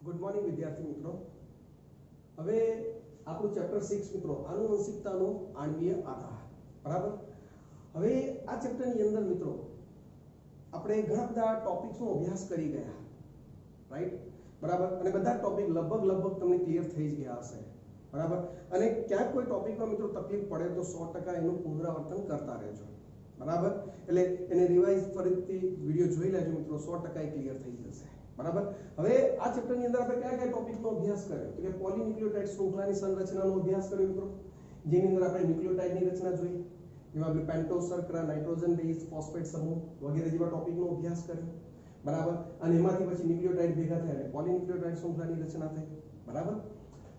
Good morning विद्यार्थी मित्रों। હવે આપણું ચેપ્ટર 6 મિત્રો આનુવંશિકતાનો આણ્વીય આધાર બરાબર। હવે આ ચેપ્ટરની અંદર મિત્રો આપણે ઘણા બધા ટોપિક્સનો અભ્યાસ કરી ગયા રાઈટ બરાબર, અને બધા ટોપિક લગભગ તમને ક્લિયર થઈ જ ગયા હશે બરાબર। અને ક્યાંક કોઈ ટોપિકમાં મિત્રો તકલીફ પડે તો 100% એનું પુનરાવર્તન કરતા રહેજો બરાબર। એટલે એને રિવાઇઝ ફરીથી વિડિયો જોઈ લેજો મિત્રો, 100% ક્લિયર થઈ જશે બરાબર। હવે આ ચેપ્ટરની અંદર આપણે કયા કયા ટોપિકનો અભ્યાસ કર્યો તો કે પોલીન્યુક્લિયોટાઇડ શૃંખલાની સંરચનાનો અભ્યાસ કર્યો મિત્રો, જેની અંદર આપણે ન્યુક્લિયોટાઇડની રચના જોઈ, જેમાં આપણે પેન્ટોઝ શર્કરા, નાઇટ્રોજન બેઝ, ફોસ્ફેટ સમૂહ વગેરે જેવા ટોપિકનો અભ્યાસ કર્યો બરાબર। અને એમાંથી પછી ન્યુક્લિયોટાઇડ ભેગા થયા એટલે પોલીન્યુક્લિયોટાઇડ શૃંખલાની રચના થઈ બરાબર।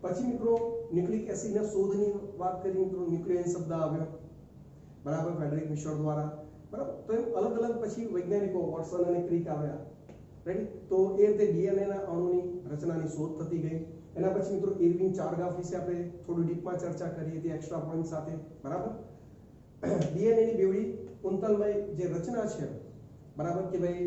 પછી મિત્રો ન્યુક્લિક એસિડના શોધની વાત કરી મિત્રો, ન્યુક્લિયન શબ્દ આવ્યો બરાબર ફ્રેડરિક મિશર દ્વારા બરાબર। તો એમ અલગ અલગ પછી વૈજ્ઞાનિકો વોટસન અને ક્રિક આવ્યા રાઈટ। તો એ રીતે ડીએનએ ના અણુની રચનાની શોધ થતી ગઈ। એના પછી મિત્રો ઇરવિન ચારગાફ વિશે આપણે થોડું ડીપમાં ચર્ચા કરી હતી એક્સ્ટ્રા પોઈન્ટ સાથે બરાબર। ડીએનએ ની બેવડી કુંતલમય જે રચના છે બરાબર કે ભાઈ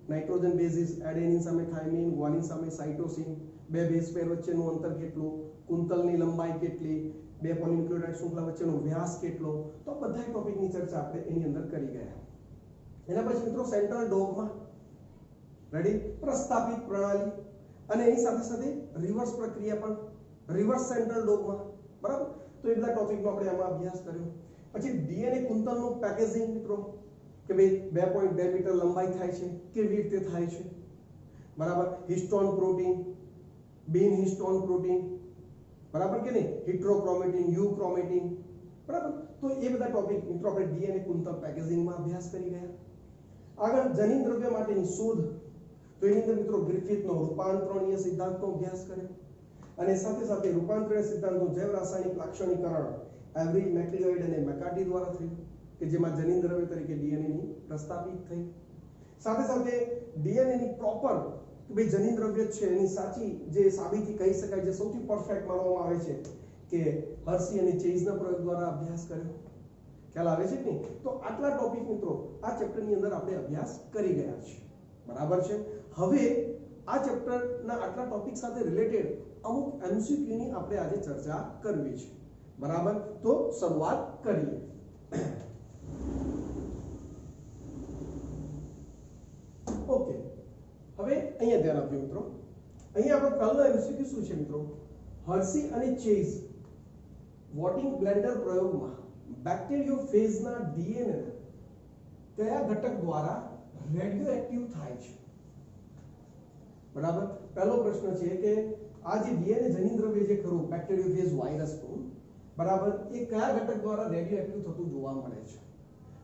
નાઇટ્રોજન બેઝિસ એડેનિન સામે થાઇમિન, ગ્વાનિન સામે સાઇટોસિન, બે બેઝ પેર વચ્ચેનું અંતર કેટલું, કુંતલની લંબાઈ કેટલી, બે પોલીન્યુક્લિયોટાઇડ શૃંખલા વચ્ચેનો વ્યાસ કેટલો, તો બધા ટોપિકની ચર્ચા આપણે એની અંદર કરી ગયા। એના પછી મિત્રો સેન્ટ્રલ ડોગમા રેડી, પ્રસ્થાપિત પ્રણાલી અને એની સાથે સાથે રિવર્સ પ્રક્રિયા પણ, રિવર્સ સેન્ટ્રલ ડોગમા બરાબર। તો એ બધા ટોપિકનો આપણે આમાં અભ્યાસ કર્યો। પછી ડીએનએ કુંતલનું પેકેજિંગ મિત્રો કે ભાઈ 2.2 મીટર લંબાઈ થાય છે, કેવી રીતે થાય છે બરાબર। હિસ્ટોન પ્રોટીન, બિન હિસ્ટોન પ્રોટીન બરાબર કે નહીં, હિટ્રોક્રોમેટિન, યુક્રોમેટિન બરાબર। તો એ બધા ટોપિક મિત્રો આપણે ડીએનએ કુંતલ પેકેજિંગમાં અભ્યાસ કરી ગયા। આગળ જનીન દ્રવ્ય માટેની શોધ, તો એની અંદર મિત્રો ગ્રિફિથનો રૂપાંતરણીય સિદ્ધાંતનો અભ્યાસ કર્યો, અને સાથે સાથે રૂપાંતરણીય સિદ્ધાંતનું જૈવ રાસાયણિક લાક્ષણિકરણ એવરી, મેકલિયોઇડ અને મેકાર્ટી દ્વારા થયું કે જેમાં જનીન દ્રવ્ય તરીકે ડીએનએ ની પ્રસ્થાપિત થઈ। સાથે સાથે ડીએનએ ની પ્રોપર કે ભાઈ જનીન દ્રવ્ય છે એની સાચી જે સાબિતી કહી શકાય, જે સૌથી પરફેક્ટ માનવામાં આવે છે કે હર્શી અને ચેઝના પ્રયોગ દ્વારા અભ્યાસ કર્યો, ખ્યાલ આવે છે કે નહીં। તો આટલા ટોપિક મિત્રો આ ચેપ્ટરની અંદર આપણે અભ્યાસ કરી ગયા છે બરાબર છે। હવે આ ચેપ્ટરના આટલા ટોપિક સાથે રિલેટેડ અમુક એમસીક્યુ ની આપણે આજે ચર્ચા કરવી છે બરાબર। તો શરૂઆત કરીએ। ઓકે, હવે અહીંયા ધ્યાન આપજો મિત્રો, અહીંયા આપણો પહેલો એમસીક્યુ શું છે મિત્રો, હર્શી અને ચેઝ વોટિંગ બ્લેન્ડર પ્રયોગમાં બેક્ટેરિયોફેજના ડીએનએ કયા ઘટક દ્વારા રેડિયોએક્ટિવ થાય છે બરાબર। પહેલો પ્રશ્ન છે કે આ જે ડીએનએ જનીન દ્રવ્ય જે ખરું બેક્ટેરિયોફેજ વાયરસનું બરાબર એ કયા ઘટક દ્વારા રેડિયોએક્ટિવ થતું જોવા મળે છે।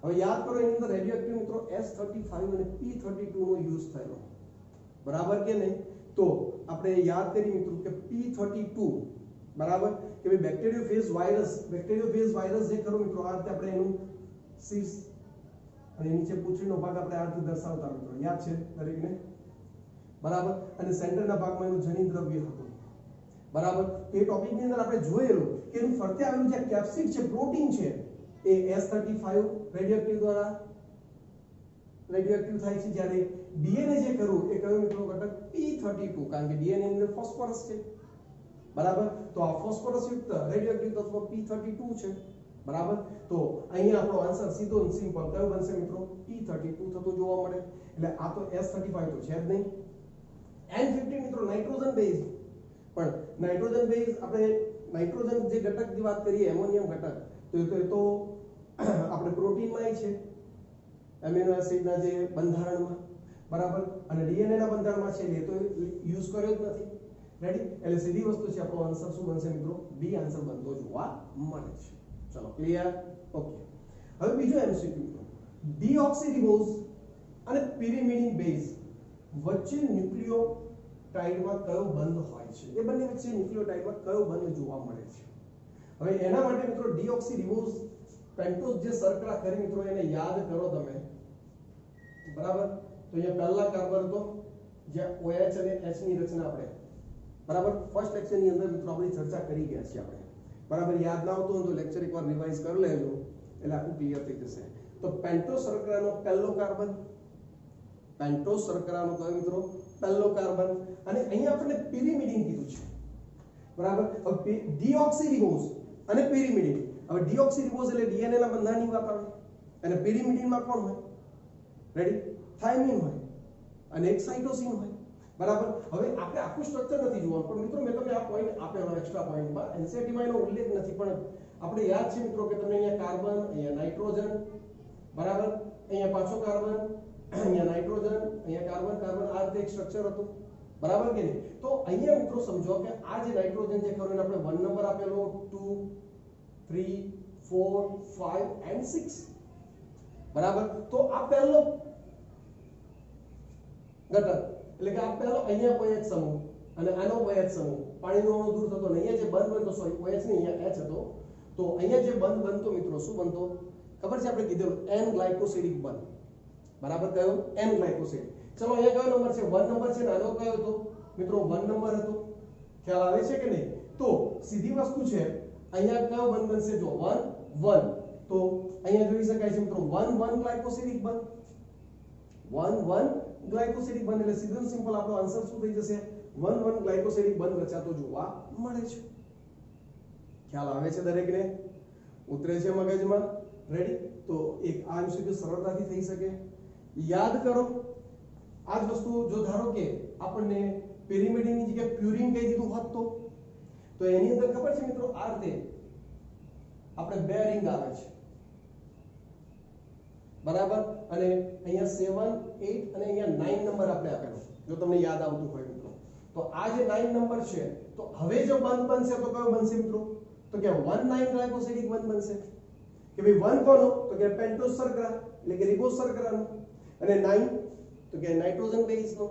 હવે યાદ કરો એની અંદર રેડિયોએક્ટિવ મિત્રો S35 અને P32 નો યુઝ થયેલો બરાબર કે નહીં। તો આપણે યાદ કરી મિત્રો કે P32 બરાબર કે ભાઈ બેક્ટેરિયોફેજ વાયરસ જે ખરો મિત્રો આ રીતે આપણે એનું શીર્ષ અને નીચે પૂંછડીનો ભાગ આપણે આ રીતે દર્શાવતા મિત્રો, યાદ છે દરેકને બરાબર। અને સેન્ટરના ભાગમાં એનું જનીન દ્રવ્ય હતું બરાબર। તો એ ટોપિકની અંદર આપણે જોયેલું કે એનું ફરતે આવેલું જે કેપ્સિડ છે, પ્રોટીન છે, એ S35 રેડિયોએક્ટિવ દ્વારા રેડિયોએક્ટિવ થાય છે, જ્યારે ડીએનએ જે ખરું એ કયો મિત્રો ઘટક P32, કારણ કે ડીએનએ ની અંદર ફોસ્ફરસ છે બરાબર। તો આ ફોસ્ફરસ યુક્ત રેડિયોએક્ટિવ તત્વ P32 છે બરાબર। તો અહીંયા આપણો આન્સર સીધો અને સિમ્પલ કયો બનશે મિત્રો, P32 થતો જોવા મળે। એટલે આ તો S35 તો છે જ નહીં। N15 મિત્રો નાઇટ્રોજન બેઝ, પણ નાઇટ્રોજન બેઝ આપણે નાઇટ્રોજન જે ઘટકની વાત કરીએ એમોનિયમ ઘટક તો આપણે પ્રોટીનમાં છે, એમિનો એસિડના જે બંધારણમાં બરાબર, અને ડીએનએ ના બંધારણમાં છે એ તો યુઝ કર્યો જ નથી રેડી। એટલે સીધી વસ્તુ છે આપણો આન્સર શું બનશે મિત્રો, બી આન્સર બનતો જોવા મળે છે। ચલો ક્લિયર, ઓકે। હવે બીજો એમસીક્યુ, ડીઓક્સીરિબોઝ અને પિરિમિડિન બેઝ વચ્ચે ન્યુક્લિયોટાઇડમાં કયો બંધ હોય છે, એ બંને વચ્ચે ન્યુક્લિયોટાઇડમાં કયો બંધ જોવા મળે છે। હવે એના માટે મિત્રો ડીઓક્સીરિબોઝ પેન્ટોઝ જે શર્કરા કરી મિત્રો એને યાદ કરો તમે બરાબર। તો અહીંયા પહેલા કાર્બન હતો જે OH અને H ની રચના આપણે બરાબર ફર્સ્ટ લેક્ચરની અંદર મિત્રો આપણી ચર્ચા કરી ગયા છીએ આપણે બરાબર। યાદ ના આવતું હોય તો લેક્ચર એકવાર રિવાઇઝ કરી લેજો એટલે આખું ક્લિયર થઈ જશે। તો પેન્ટોઝ શર્કરાનો પહેલો કાર્બન પેન્ટોઝ શર્કરાનો કયો મિત્રો પહેલો કાર્બન અને અહીંયા આપણે પિરિમિડિન કીધું છે બરાબર હવે ડીઓક્સીરિબોઝ અને પિરિમિડિન હવે ડીઓક્સીરિબોઝ એટલે ડીએનએ ના બંધારણની વાત આવે અને પિરિમિડિન માં કોણ હોય રેડી થાઇમિન હોય અને એક સાઇટોસિન હોય બરાબર હવે આપણે આખું સ્ટ્રક્ચર નથી જોવાનું પણ મિત્રો મેં તમને આ પોઈન્ટ આપેલો એક્સ્ટ્રા પોઈન્ટમાં એનસીઈઆરટીમાં એનો ઉલ્લેખ નથી પણ આપણે યાદ છે મિત્રો કે તમને અહીંયા કાર્બન અહીંયા નાઇટ્રોજન બરાબર અહીંયા પાછો કાર્બન અહીંયા નાઇટ્રોજન અહીંયા કાર્બન કાર્બન આ રીતે એક સ્ટ્રક્ચર હતું બરાબર કે નહીં તો અહીંયા મિત્રો સમજો કે આ જે નાઇટ્રોજન છે ખરો એને આપણે 1 નંબર આપેલો 2 3 4 5 and 6 બરાબર તો આ પહેલો ઘટક એટલે કે આ પહેલો અહીંયા OH સમૂહ અને આનો OH સમૂહ પાણીનો અણુ દૂર થતો ને અહીંયા જે બંધ બનતો સોરી OH નહીં અહીંયા H હતો તો અહીંયા જે બંધ બનતો મિત્રો શું બનતો ખબર છે આપણે કીધેલું N ગ્લાયકોસિડિક બંધ બરાબર કયો N ગ્લાયકોસિડ ચલો અહીંયા કયો નંબર છે 1 નંબર છે ને આનો કયો હતો મિત્રો 1 નંબર હતો ખ્યાલ આવે છે કે નહીં તો સીધી વસ્તુ છે અહીંયા કયો બંધ બનશે જો 1 1 તો અહીંયા જોઈ શકાય છે મિત્રો 1 1 ગ્લાયકોસિડિક બંધ 1 1 ગ્લાયકોસિડિક બંધ એટલે સીધું સિમ્પલ આપણો આન્સર શું થઈ જશે 1 1 ગ્લાયકોસિડિક બંધ રચાતો જોવા મળે છે ખ્યાલ આવે છે દરેકને ઉતરે છે મગજમાં રેડી તો એક આ એમસીક્યુ સરળતાથી થઈ શકે યાદ કરો આ જ વસ્તુ જો ધારો કે આપણને પિરિમિડિનની જગ્યાએ પ્યુરિન કહી દીધું હોત તો એની અંદર ખબર છે મિત્રો આ રીતે આપણે બે રિંગ આવે છે બરાબર અને અહીંયા 7 8 અને અહીંયા 9 નંબર આપણે આપેલો જો તમને યાદ આવતું હોય મિત્રો તો આ જે 9 નંબર છે તો હવે જો બંધ બનશે તો કયો બનશે મિત્રો તો કે 19 ગ્લાયકોસિડિક બંધ બનશે કે ભાઈ 1 કોનો તો કે પેન્ટોઝ શર્કરા એટલે કે રિબોઝ શર્કરાનો અને 9 તો કે નાઇટ્રોજન બેઝ નો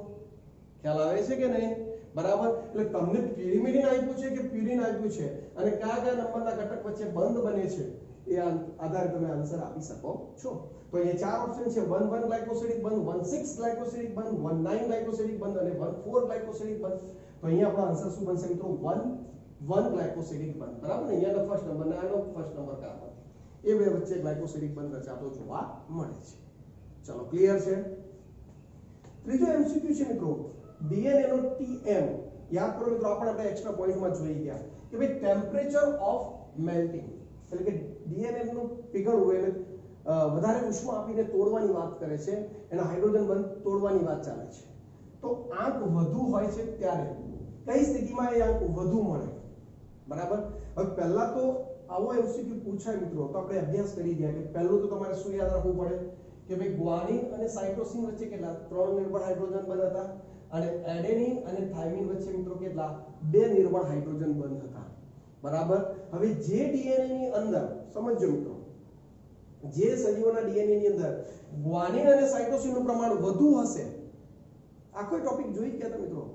ખ્યાલ આવે છે કે નહીં બરાબર એટલે તમને પિરિમિડિન આપ્યું છે કે પ્યુરિન આપ્યું છે અને કયા કયા નંબરના ઘટક વચ્ચે બંધ બને છે એ આધારે તમે આન્સર આપી શકો છો તો અહીંયા ચાર ઓપ્શન છે 1 1 ગ્લાયકોસિડિક બંધ 1 6 ગ્લાયકોસિડિક બંધ 1 9 ગ્લાયકોસિડિક બંધ અને 1 4 ગ્લાયકોસિડિક બંધ તો અહીંયા આપણો આન્સર શું બનશે મિત્રો 1 1 ગ્લાયકોસિડિક બંધ બરાબર ને અહીંયાનો ફર્સ્ટ નંબર ને આનો ફર્સ્ટ નંબર કાર્બન એ બે વચ્ચે ગ્લાયકોસિડિક બંધ રચાતો જોવા મળે છે ચલો ક્લિયર છે ત્રીજો એમસીક્યુ છે મિત્રો ડીએનએ નો ટીએમ યાદ કરો મિત્રો આપણે એક્સ્ટ્રા પોઈન્ટમાં જોઈ ગયા કે ભાઈ ટેમ્પરેચર ઓફ મેલ્ટિંગ એટલે કે ડીએનએ નું પીગળવું એટલે વધારે ઉષ્મા આપીને તોડવાની વાત કરે છે એના હાઇડ્રોજન બંધ તોડવાની વાત ચાલે છે તો આંક વધુ હોય છે ત્યારે કઈ સ્થિતિમાં એ આંક વધુ મળે બરાબર હવે પહેલા તો આવો એમસીક્યુ પૂછાય મિત્રો તો આપણે અભ્યાસ કરી ગયા કે પહેલું તો તમારે શું યાદ રાખવું પડે કે ભાઈ ગ્વાનિન અને સાઇટોસિન વચ્ચે કેટલા 3 નિર્બળ હાઇડ્રોજન બંધ હતા અને એડેનિન અને થાઇમિન વચ્ચે મિત્રો કેટલા 2 નિર્બળ હાઇડ્રોજન બંધ હતા બરાબર હવે જે ડીએનએ ની અંદર સમજો મિત્રો જે સજીવોના ડીએનએ ની અંદર ગ્વાનિન અને સાઇટોસિન નું પ્રમાણ વધુ હશે આખો ટોપિક જોઈ ગયા હતા મિત્રો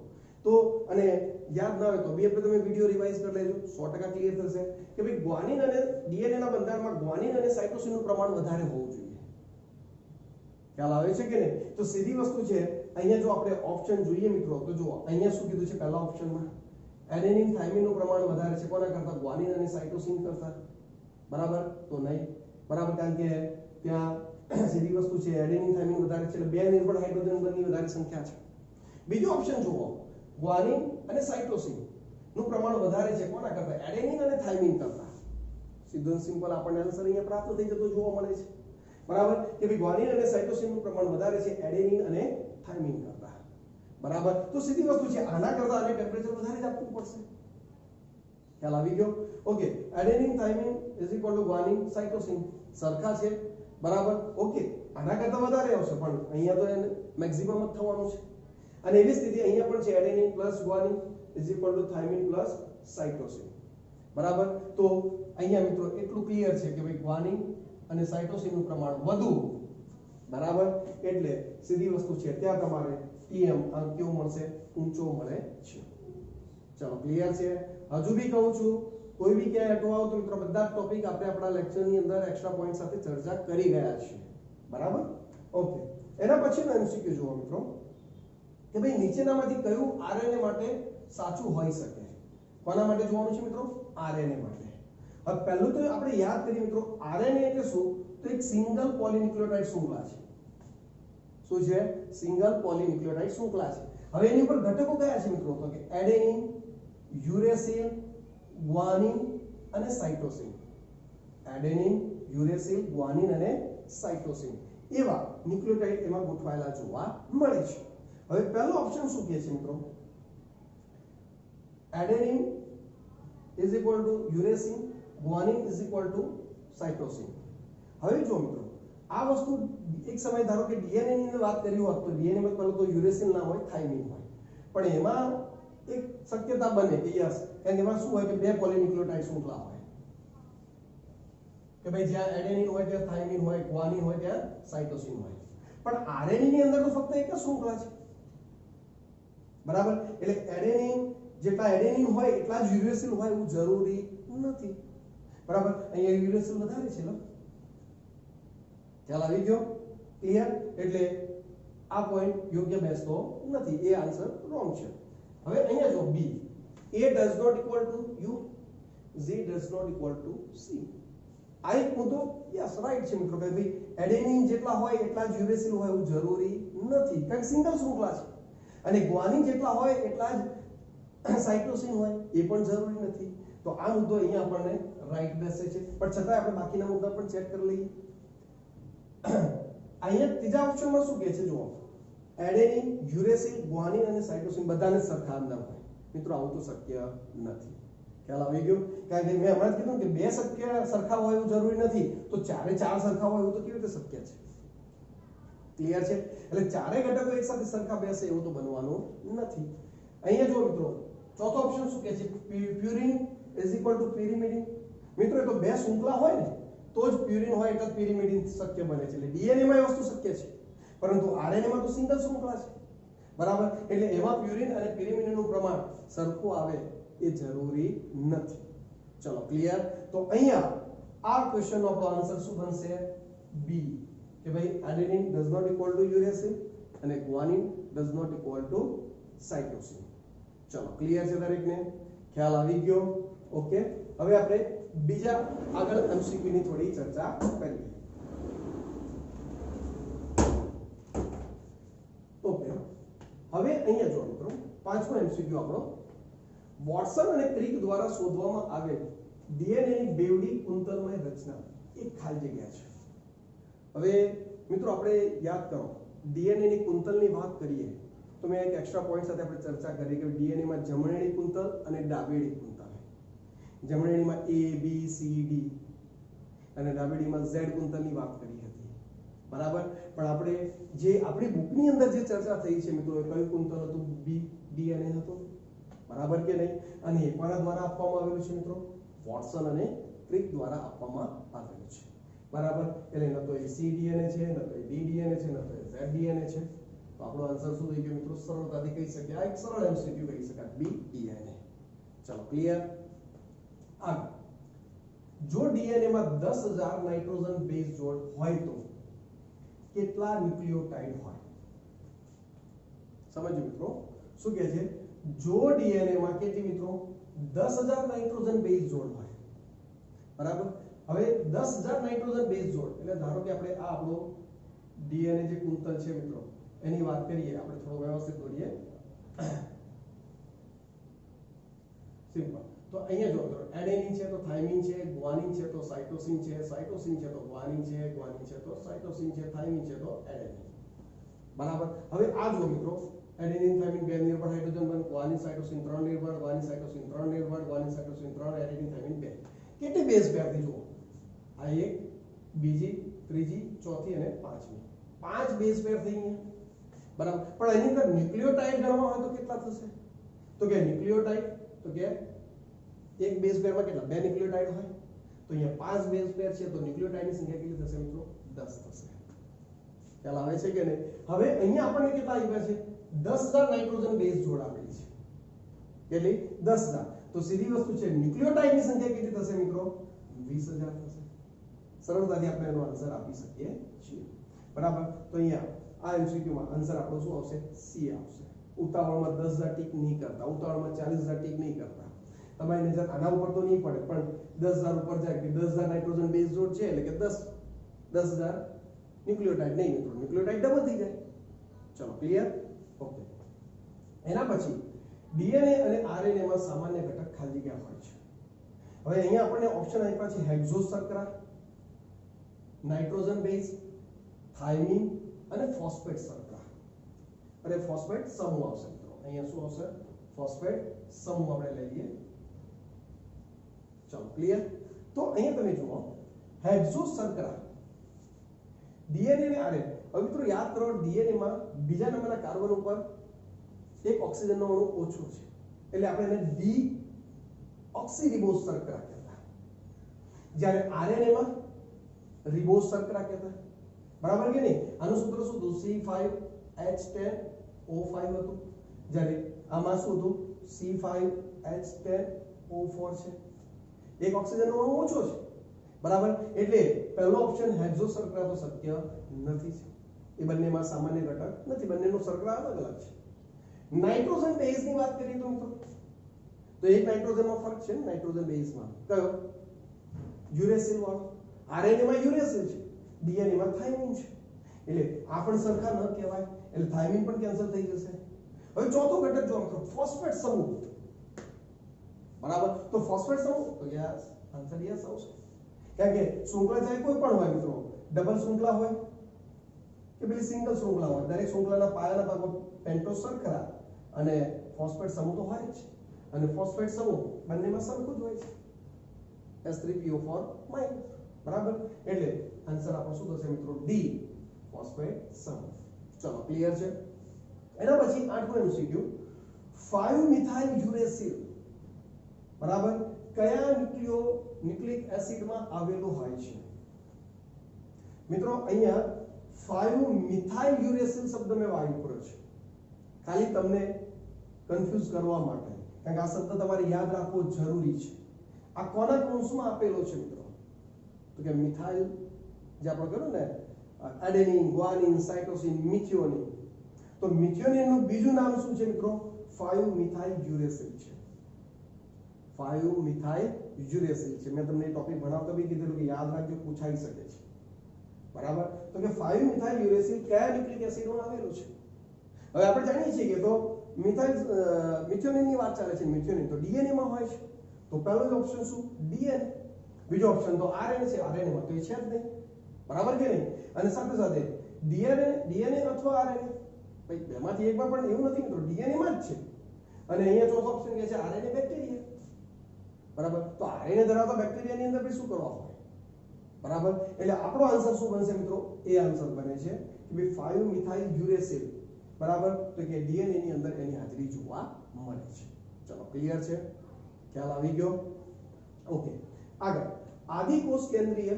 તો અને યાદ ના હોય તો બે તમે વિડિયો રિવાઇઝ કરી લેજો 100% ક્લિયર થશે કે ભાઈ ગ્વાનિન અને ડીએનએ ના બંધારણમાં ગ્વાનિન અને સાઇટોસિન નું પ્રમાણ વધારે હોવું જોઈએ ખ્યાલ આવે છે કે નહીં તો સીધી વસ્તુ છે અહીંયા જો આપણે ઓપ્શન જોઈએ મિત્રો તો જો અહીંયા શું કીધું છે પહેલા ઓપ્શનમાં એડેનિન થાઇમિન નું પ્રમાણ વધારે છે કોના કરતા ગ્વાનિન અને સાઇટોસિન કરતા બરાબર તો નહીં બરાબર કારણ કે ત્યાં સીધી વસ્તુ છે એડેનિન થાઇમિન વધારે છે એટલે બે નિર્બળ હાઇડ્રોજન બંધની વધારે સંખ્યા છે બીજો ઓપ્શન જુઓ ગ્વાનિન અને સાઇટોસિન નું પ્રમાણ વધારે છે કોના કરતા એડેનિન અને થાઇમિન કરતા સીધો સિમ્પલ આપણને આન્સર અહીંયા પ્રાપ્ત થઈ જતો જોવા મળે છે બરાબર કે ભાઈ ગ્વાનિન અને સાઇટોસિન નું પ્રમાણ વધારે છે એડેનિન અને થાઇમિન કરતા બરાબર તો સીધી વસ્તુ છે આના કરતા આને ટેમ્પરેચર વધારે જ આપવું પડશે ખ્યાલ આવી ગયો okay adenine thiamine guanine cytosine સરખા છે બરાબર ઓકે આના કરતા વધારે આવશે પણ અહીંયા તો એને મેક્સિમમ જ થવાનું છે અને એવી સ્થિતિ અહીંયા પણ છે એડેનિન ગ્વાનિન થાઇમિન સાઇટોસિન બરાબર તો અહીંયા મિત્રો એટલું ક્લિયર છે કે ભાઈ ગ્વાનિન અને સાઇટોસિન નું પ્રમાણ વધુ બરાબર એટલે સીધી વસ્તુ છે ત્યાં તમારે ટીએમ અંક કેવો મળશે ઊંચો મળે છે ચલો ક્લિયર છે હજુ બી કહું છું કોઈ બી ક્યાંય અટો આવો તો મિત્રો બધા ટોપિક આપણે આપણા લેક્ચરની અંદર એક્સ્ટ્રા પોઈન્ટ સાથે ચર્ચા કરી ગયા છીએ બરાબર ઓકે એના પછીનો એમસીક્યુ જુઓ મિત્રો કે ભાઈ નીચેનામાંથી કયું આરએનએ માટે સાચું હોઈ શકે કોના માટે જોવાનું છે મિત્રો આરએનએ માટે હવે પહેલું તો આપણે યાદ કરીએ મિત્રો આરએનએ એટલે શું તો એક સિંગલ પોલીન્યુક્લિયોટાઇડ શૃંખલા છે શું છે? સિંગલ પોલીન્યુક્લિયોટાઇડ શૃંખલા છે. હવે એની ઉપર ઘટકો કયા છે મિત્રો? તો કે એડેનિન, યુરેસિલ, ગ્વાનિન અને સાઇટોસિન. એડેનિન, યુરેસિલ, ગ્વાનિન અને સાઇટોસિન એવા ન્યુક્લિયોટાઇડ એમાં ગોઠવાયેલા જોવા મળે છે. હવે પહેલો ઓપ્શન શું કહે છે મિત્રો? Adenine is equal to uracil, guanine is equal to cytosine. હવે જો મિત્રો આ વસ્તુ એક સમય ધારો કે ડીએનએ ની વાત કરી હોત તો ડીએનએ માં પહેલો તો યુરેસિલ ના હોય, થાઇમિન હોય. પણ એમાં એક શક્યતા બને કે યસ, કારણ એમાં શું હોય કે બે પોલીન્યુક્લિયોટાઇડ શૃંખલા હોય કે ભાઈ જ્યાં એડેનિન હોય ત્યાં થાઇમિન હોય, ગ્વાનિન હોય ત્યાં સાઇટોસિન હોય. પણ આરએનએ ની અંદર તો ફક્ત એક જ શૃંખલા છે, બરાબર? એટલે એડેનિન જેટલા એડેનિન હોય એટલા જ યુરેસિલ હોય એવું જરૂરી નથી, બરાબર? અહીંયા યુરેસિલ વધારે છે. ખ્યાલ આવી ગયો? ક્લિયર? એટલે આ પોઈન્ટ યોગ્ય બેસતો નથી, એ આન્સર રોંગ છે. હવે અહીંયા જો બી, A does not equal to U, Z does not equal to C. આ એક મુદ્દો યસ રાઈટ છે મિત્રો કે ભાઈ એડેનિન જેટલા હોય એટલા જ યુરેસિલ હોય એવું જરૂરી નથી, કારણ કે સિંગલ શૃંખલા છે. અને ગ્વાનિન જેટલા હોય એટલા જ સાઇટોસિન હોય એ પણ જરૂરી નથી. તો આ મુદ્દો અહીંયા આપણને રાઈટ બેસે છે. પણ છતાં આપણે બાકીના મુદ્દા પણ ચેક કરી લઈએ. અહીંયા ત્રીજા ઓપ્શનમાં શું કહે છે? જુઓ, એડેનિન, યુરેસિલ, ગ્વાનિન અને સાઇટોસિન બધાને સરખા અંદર હોય. મિત્રો આવું તો શક્ય નથી. ખ્યાલ આવી ગયો? કારણ કે મેં હમણાં જ કીધું કે બે શક્ય સરખા હોય એવું જરૂરી નથી, તો ચારે ચાર સરખા હોય એવું તો કેવી રીતે શક્ય છે? ક્લિયર છે? એટલે ચારે ઘટકો એક સાથે સરખા બેસે એવું તો બનવાનું નથી. અહીંયા જો મિત્રો ચોથો ઓપ્શન શું કહે છે? Purine is equal two pyrimidine. મિત્રો એ તો બે શૃંખલા હોય ને તો જ પ્યુરિન હોય એટલે pyrimidine શક્ય બને છે. એટલે ડીએનએ માં એ વસ્તુ શક્ય છે, પરંતુ આરએનએ માં તો સિંગલ શૃંખલા છે, બરાબર? એટલે એમાં પ્યુરિન અને pyrimidine નું પ્રમાણ સરખું આવે એ જરૂરી નથી. ચલો ક્લિયર? તો અહીંયા આ ક્વેશ્ચન નો આપણો આન્સર શું બનશે? બી, કે ભાઈ adenine does not equal to uracil અને guanine does not equal to cytosine. ચલો ક્લિયર છે દરેકને? ખ્યાલ આવી ગયો? ઓકે. હવે આપણે બીજા આગળ એમસીક્યુ ની થોડી ચર્ચા કરીએ. ઓકે. હવે અહીંયા જો મિત્રો પાંચમો એમસીક્યુ આપણો, વોટસન અને ક્રિક દ્વારા શોધવામાં આવેલ ડીએનએ ની બેવડી કુંતલમય રચના એક ખાલી જગ્યા છે. હવે મિત્રો આપણે યાદ કરો, ડીએનએ ની કુંતલની વાત કરીએ તો મેં એક એક્સ્ટ્રા પોઈન્ટ સાથે આપણે ચર્ચા કરી કે ડીએનએ માં જમણેડી કુંતલ અને ડાબેડી Kuntal. જમણેડીમાં A, B, C, D અને ડાબેડીમાં Z કુંતલની વાત કરી હતી, બરાબર? પણ આપણે જે આપણી બુકની અંદર જે ચર્ચા થઈ છે મિત્રો, કયું કુંતલ હતું? બી ડીએનએ હતું, બરાબર કે નહીં? અને એ કોના દ્વારા આપવામાં આવેલું છે મિત્રો? વોટસન અને ક્રિક દ્વારા આપવામાં આવેલું છે, બરાબર? એટલે ન તો એ C ડીએનએ છે, ન તો એ D ડીએનએ છે, ન તો એ Z ડીએનએ છે. તો આપણો આન્સર શું થઈ ગયો મિત્રો? સરળતાથી કહી શકાય, આ એક સરળ એમસીક્યુ કહી શકાય, B ડીએનએ. ચલો ક્લિયર? આગળ, જો ડીએનએ માં 10,000 નાઇટ્રોજન બેઝ જોડ હોય તો કેટલા ન્યુક્લિયોટાઇડ હોય? સમજો મિત્રો શું કહે છે? જો ડીએનએ માં કેટલી મિત્રો? 10,000 નાઇટ્રોજન બેઝ જોડ હોય, બરાબર? હવે 10,000 નાઇટ્રોજન બેઝ જોડ એટલે ધારો કે આપણે આ આપણો ડીએનએ જે કુંતલ છે મિત્રો એની વાત કરીએ, આપણે થોડો વ્યવસ્થિત દોરીએ. સિમ્પલ. તો અહીંયા જો મિત્રો એડેનિન છે તો થાઇમિન છે, ગ્વાનિન છે તો સાઇટોસિન છે, સાઇટોસિન છે તો ગ્વાનિન છે, ગ્વાનિન છે તો સાઇટોસિન છે, થાઇમિન છે તો એડેનિન, બરાબર? હવે આ જો મિત્રો એડેનિન થાઇમિન બે નિર્ભર હાઇડ્રોજન બંધ, ગ્વાનિન સાઇટોસિન ત્રણ નિર્ભર, ગ્વાનિન સાઇટોસિન ત્રણ નિર્ભર, ગ્વાનિન સાઇટોસિન ત્રણ, એડેનિન થાઇમિન બે. કેટલી બેઝ પેર થી જુઓ? આ એક, બીજી, ત્રીજી, ચોથી અને પાંચમી. પાંચ બેઝ પેર થઈ ગયા, બરાબર? પણ એની અંદર ન્યુક્લિયોટાઇડ ગણવા હોય તો કેટલા થશે? તો કે ન્યુક્લિયોટાઇડ તો કે એક બેઝ પેરમાં કેટલા? બે ન્યુક્લિયોટાઇડ હોય તો અહીંયા પાંચ બેઝ પેર છે તો ન્યુક્લિયોટાઇડની સંખ્યા કેટલી થશે મિત્રો? 10 થશે. ખ્યાલ આવે છે કે નહીં? હવે અહીંયા આપણને કેટલા આવ્યા છે? 10,000 નાઇટ્રોજન બેઝ જોડ આપેલી છે. કેટલી? 10,000. તો સીધી વસ્તુ છે, ન્યુક્લિયોટાઇડની સંખ્યા કેટલી થશે મિત્રો? 20,000 થશે. સરળતાથી આપણે એનો આન્સર આપી શકીએ છીએ, બરાબર? તો અહીંયા આ એમસીક્યુ માં આન્સર આપણો શું આવશે? સી આવશે. ઉતાવળમાં 10,000 ટીક નહીં કરતા, ઉતાવળમાં 40,000 ટીક નહીં કરતા. તમારી નજર આના ઉપર તો નહીં પડે, પણ 10,000 ઉપર જાય કે 10,000 નાઇટ્રોજન બેઝ જોડ છે એટલે કે 10,000 ન્યુક્લિયોટાઇડ નહીં મિત્રો, ન્યુક્લિયોટાઇડ ડબલ થઈ જાય, ચલો ક્લિયર? ઓકે. એના પછી ડીએનએ અને આરએનએ માં સામાન્ય ઘટક ખાલી જગ્યા હોય છે. હવે અહીંયા આપણને ઓપ્શન આપ્યા છે હેક્ઝોસ શર્કરા, નાઇટ્રોજન બેઝ, થાઇમિન અને ફોસ્ફેટ શર્કરા. અને ફોસ્ફેટ સમૂહ આવશે મિત્રો. અહીંયા શું આવશે? ફોસ્ફેટ સમૂહ આપણે લઈ લઈએ. ચલો ક્લિયર? તો અહીંયા તમે જુઓ હેક્ઝોસ શર્કરા, ડીએનએ અને આરએનએ. હવે મિત્રો યાદ કરો ડીએનએ માં બીજા નંબરના કાર્બન ઉપર એક ઓક્સિજનનો અણુ ઓછો છે એટલે આપણે એને ડી ઓક્સીરિબોઝ શર્કરા કહેતા. જ્યારે આરએનએ માં રિબોઝ શર્કરા કહેતા. બરાબર કે નહીં? આનું સૂત્ર શું હતું? C5H10O5 હતું. જ્યારે આમાં શું હતું? C5H10O4 છે. એક ઓક્સિજનનો અણુ ઓછો છે. બરાબર? એટલે પહેલો ઓપ્શન હેક્ઝોસ શર્કરા તો શક્ય નથી છે. એ બંનેમાં સામાન્ય ઘટક નથી. બંનેનો શર્કરા અલગ અલગ છે. નાઇટ્રોજન બેઝ ની વાત કરીએ તો મિત્રો તો એક નાઇટ્રોજનમાં ફરક છે. નાઇટ્રોજન બેઝમાં કયો? યુરેસિલ વાળો. આરએનએ માં યુરેસિલ છે, ડીએનએ માં થાઇમિન છે. એટલે આ પણ સરખા ન કહેવાય એટલે થાઇમિન પણ કેન્સલ થઈ જશે. હવે ચોથો ઘટક જો મિત્રો ફોસ્ફેટ સમૂહ. બરાબર? તો ફોસ્ફેટ સમૂહ તો યસ, આન્સર યસ આવશે. કારણ કે શૃંખલા ચાહે કોઈ પણ હોય મિત્રો, ડબલ શૃંખલા હોય કે પેલી સિંગલ શૃંખલા હોય, દરેક શૃંખલાના પાયાના ભાગમાં પેન્ટોઝ શર્કરા અને ફોસ્ફેટ સમૂહ તો હોય જ. અને ફોસ્ફેટ સમૂહ બંનેમાં સરખું જ હોય છે, S3PO4-. બરાબર? એટલે આન્સર આપણો શું થશે મિત્રો? ડી, ફોસ્ફેટ સમૂહ. ચલો ક્લિયર છે? એના પછી 8મો MCQ 5 મિથાઇલ યુરેસિલ બરાબર કયા ન્યુક્લિક એસિડમાં આવેલું હોય છે? મિત્રો અહીંયા 5 મિથાઇલ યુરેસિલ શબ્દ મેં વાપર્યો છે ખાલી તમને કન્ફ્યુઝ કરવા માટે, કારણ કે આ શબ્દ તમારે યાદ રાખવો જરૂરી છે. આ કોના કૌંસમાં આપેલો છે મિત્રો? તો કે મિથાઇલ, જે આપણે કહ્યું ને એડેનિન, ગ્વાનિન, સાઇટોસિન, મિથિયોનિન. તો મિથિયોનિન નું બીજું નામ શું છે મિત્રો? 5 મિથાઇલ યુરેસિલ છે. 5 મિથાઇલ યુરેસિલ છે. મેં તમને ટોપિક ભણાવતા બી કીધેલું કે યાદ રાખજો, પૂછાઈ શકે છે. બરાબર? તો કે 5 મિથાઇલ યુરેસિલ કયા ન્યુક્લિક એસિડમાં આવેલું છે? હવે આપણે જાણીએ છીએ કે તો મિથિયોનિન ની વાત ચાલે છે. મિથિયોનિન તો ડીએનએ માં હોય છે. તો પહેલો જ ઓપ્શન શું? ડીએનએ. બીજો ઓપ્શન તો આરએનએ છે. આરએનએ માં તો એ છે જ નહીં. બરાબર કે નહીં? અને સાથે સાથે ડીએનએ અથવા આરએનએ, ભાઈ બેમાંથી એકમાં પણ એવું નથી મિત્રો, ડીએનએ માં જ છે. અને અહીંયા ચોથો ઓપ્શન કે છે આરએનએ બેક્ટેરિયા. બરાબર? તો આરએનએ ધરાવતા બેક્ટેરિયાની અંદર શું કરવા હોય? બરાબર? એટલે આપણો આન્સર શું બનશે મિત્રો? એ આન્સર બને છે કે ભાઈ 5 મિથાઇલ યુરેસિલ. બરાબર? તો કે ડીએનએ ની અંદર એની હાજરી જોવા મળે છે. ચલો ક્લિયર છે? ખ્યાલ આવી ગયો? ઓકે. આગળ આદિકોષ કેન્દ્રીય,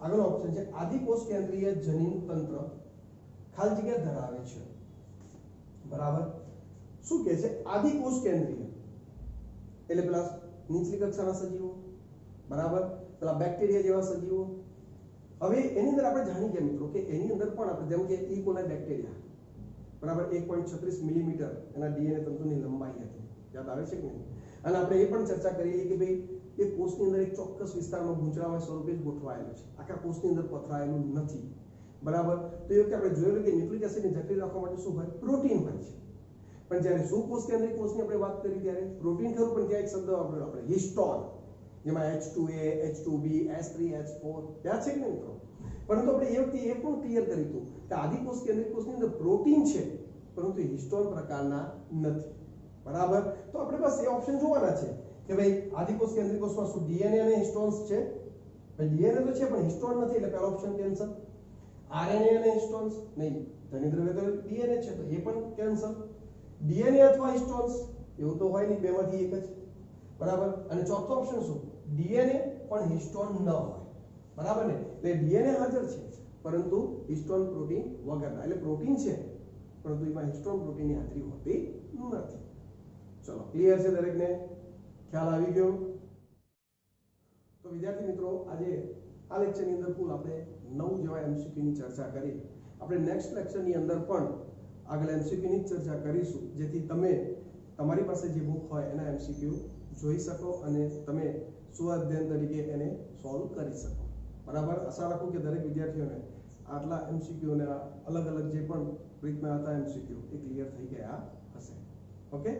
આગળનો ઓપ્શન છે આદિકોષ કેન્દ્રીય જનીન તંત્ર ખાલી જગ્યા ધરાવે છે. બરાબર? શું કહે છે? આદિકોષ કેન્દ્રીય એટલે પેલા નીચલી કક્ષાના સજીવો, બરાબર, પેલા બેક્ટેરિયા જેવા સજીવો. હવે એની અંદર આપણે જાણી ગયા મિત્રો કે એની અંદર પણ આપણે જેમ કે ઈ કોલાઈ બેક્ટેરિયા, બરાબર, 1.36 મિલીમીટર એના ડીએનએ તંતુની લંબાઈ હતી. યાદ આવે છે કે નહીં? અને આપણે એ પણ ચર્ચા કરી કે ભાઈ એ કોષની અંદર એક ચોક્કસ વિસ્તારમાં ગૂંચળામય સ્વરૂપે જ ગોઠવાયેલું છે, આખા કોષની અંદર પથરાયેલું નથી. બરાબર? તો એ વખતે આપણે જોયેલું કે ન્યુક્લિક એસિડને જકડી રાખવા માટે શું હોય? પ્રોટીન હોય છે. પણ જ્યારે સુકોષ કેન્દ્રિત કોષની આપણે વાત કરી ત્યારે પ્રોટીન ખરું, પણ ત્યાં એક શબ્દ વાપર્યો આપણે હિસ્ટોન, જેમાં H2A, H2B, S3, H4 યાદ છે કે નહીં મિત્રો? પરંતુ આપણે એ વખતે એ પણ ક્લિયર કર્યું હતું કે આદિકોષ કેન્દ્રિત કોષની અંદર પ્રોટીન છે પરંતુ હિસ્ટોન પ્રકારના નથી. બરાબર? તો આપણે બસ એ ઓપ્શન જોવાના છે કે ભાઈ આદિકોષ કેન્દ્રિત કોષમાં શું ડીએનએ અને હિસ્ટોન્સ છે? ભાઈ ડીએનએ તો છે પણ હિસ્ટોન નથી એટલે પહેલો ઓપ્શન કેન્સલ. આરએનએ અને હિસ્ટોન્સ નહીં, ધની દ્રવ્ય તો ડીએનએ છે તો એ પણ કેન્સલ. ડીએનએ અથવા હિસ્ટોન્સ એવું તો હોય નહીં, બેમાંથી એક જ. બરાબર? અને ચોથો ઓપ્શન શું? ડીએનએ પણ હિસ્ટોન ન હોય. બરાબર ને? એટલે ડીએનએ હાજર છે પરંતુ હિસ્ટોન પ્રોટીન વગરના, એટલે પ્રોટીન છે પરંતુ એમાં હિસ્ટોન પ્રોટીનની હાજરી હોતી નથી. ચલો ક્લિયર છે દરેકને? ખ્યાલ આવી ગયો? તો વિદ્યાર્થી મિત્રો આજે આ લેક્ચરની અંદર કુલ આપણે 9 જેવા એમસીક્યુ ની ચર્ચા કરી. આપણે નેક્સ્ટ લેક્ચરની અંદર પણ આગળ એમસીક્યુ ની ચર્ચા કરીશું જેથી તમે તમારી પાસે જે બુક હોય એના એમસીક્યુ જોઈ શકો અને તમે સ્વ અધ્યયન તરીકે એને સોલ્વ કરી શકો. બરાબર? આશા રાખું કે દરેક વિદ્યાર્થીઓને આટલા એમસીક્યુ ને અલગ અલગ જે પણ રીતના હતા એમસીક્યુ એ ક્લિયર થઈ ગયા હશે. ઓકે.